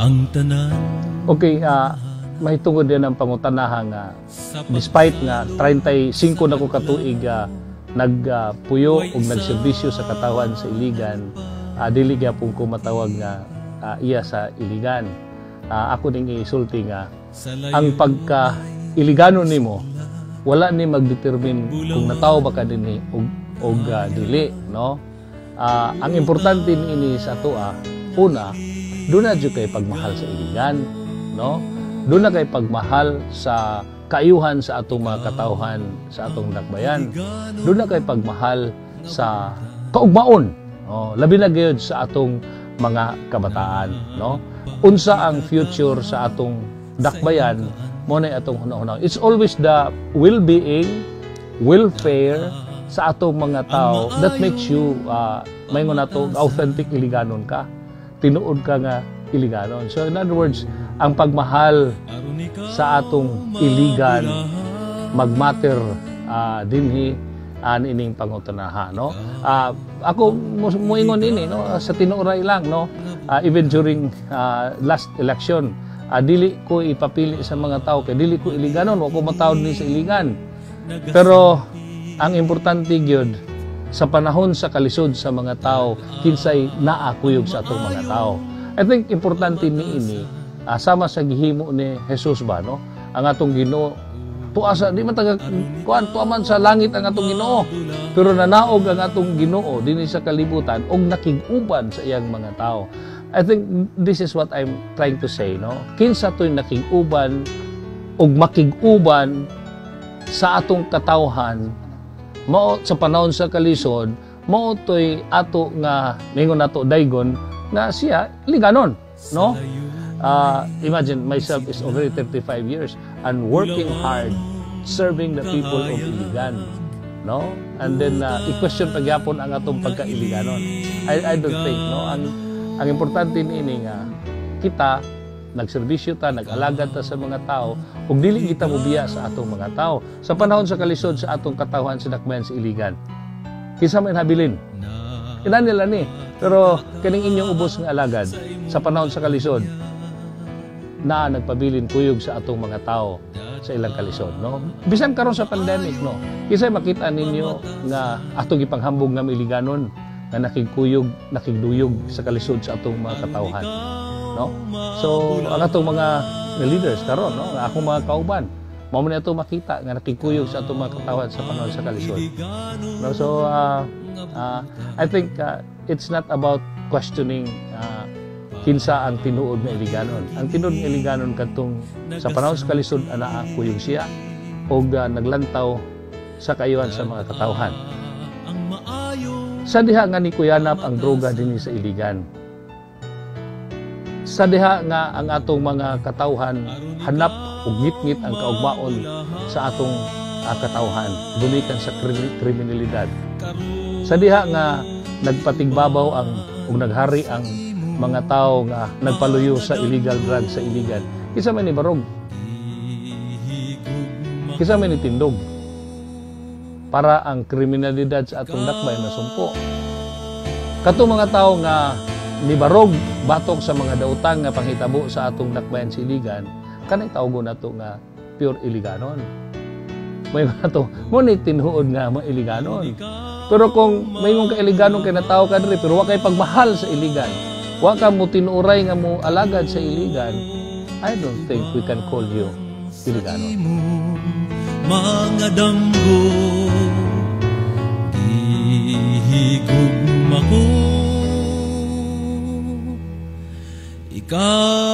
ang tanan. Okay, may tungod din ang pangutanahan nga despite nga 35 na ko katuig nagpuyo o nagserbisyo sa katawan sa Iligan, dili gyapon ko matawag nga iya sa Iligan. Ako ning isulti nga ang pagka Iligano nimo wala ni magdetermine kung natawo ba ka dinhi og dili, no? Ang importante ini sa atoa, una, doon na dyan kay pagmahal sa Iligan, no? Doon na kay pagmahal sa kaayuhan sa atong mga katawhan sa atong dakbayan. Doon na kay pagmahal sa kaugmaon, no? Labi na gyud sa atong mga kabataan, no? Unsa ang future sa atong dakbayan mo na atong hunahuna. It's always the well-being, welfare sa atong mga tao that makes you mayngon nato authentic Iliganon ka. Tinuod ka nga Iliganon. So in other words, ang pagmahal sa atong Iligan magmatter dinhi ining pangutunaha, no? Ako moingon ini, no, sa tinuray lang, no, even during last election, dili ko ipapili sa mga tao kay dili ko Iliganon, wa ko matawod ni sa Iligan. Pero ang importante gyud sa panahon sa kalisod sa mga tao kinsay naakuyog sa atong mga tao. I think importante niini sama sa gihimo ni Jesus ba, no? Ang atong Ginoo tuasa di man taga kuan tuaman sa langit ang atong Ginoo, pero nanaog ang atong Ginoo dinhi sa kalibutan og nakig-uban sa iyang mga tao. I think this is what I'm trying to say, no? Kinsa to'y nakig-uban og makig-uban sa atong katawhan mao sa panahon sa kalisod, mao to'y ato nga ningon nato daygon na siya Iliganon, no? Imagine myself is already 35 years and working hard serving the people of Iligan, no? And then i-question pagyapon ang atong pagka-Iliganon. I don't think, no? Ang importante niini nga kita nagserbisyo ta, nag-alagad ta sa mga tao ug dili kita mobiya sa atong mga tao sa panahon sa kalisod sa atong katawhan sa dakbayan sa Iligan. Kinsa man habilin ina nila ni, pero kaning inyong ubos nga alagad sa panahon sa kalisod na nagpabilin kuyog sa atong mga tao sa ilang kalisod, no? Bisan karon sa pandemic, no? Kisay makita ninyo nga atong ipanghambog nga Iliganon nga nakigkuyog, nakigduyog sa kalisod sa atong mga katawhan, no? So ang atong mga leaders karon, no, nga akong mga kauban, mao man ato makita nga nakigkuyog sa atong mga katawhan sa panahon sa kalisod, no? So I think it's not about questioning kinsa ang tinuod nga Iliganon. Ang tinuod nga Iliganon kadtong sa panahon sa kalisod ana kuyog siya og naglantaw sa kaayuhan sa mga katawhan. Sa diha nga ni kuyanap ang droga dinhi sa Iligan. Sa diha nga ang atong mga katawhan hanap og ngit-ngit ang kaugmaon sa atong katawhan, gumikan sa kriminalidad. Sa diha nga nagpatigbabaw ang ug naghari ang mga tao nga nagpaluyo sa illegal drug sa Iligan. Kisa man ni barog, kisa man ni tindog para ang kriminalidad sa atong dakbay masumpo. Katong mga tao nga ni barog batok sa mga daotang nga panghitabo sa atong dakbayan sa Iligan, kanay tawgon nato nga pure Iliganon. May nato mo ni tinhuod nga mga Iliganon. Pero kung may mong ka-Iliganon kay natawo ka diri pero wa kay pagmahal sa Iligan, wa ka mo tinuray nga mo alagad sa Iligan, I don't think we can call you Iliganon. Mga danggo ihigugma ko ikaw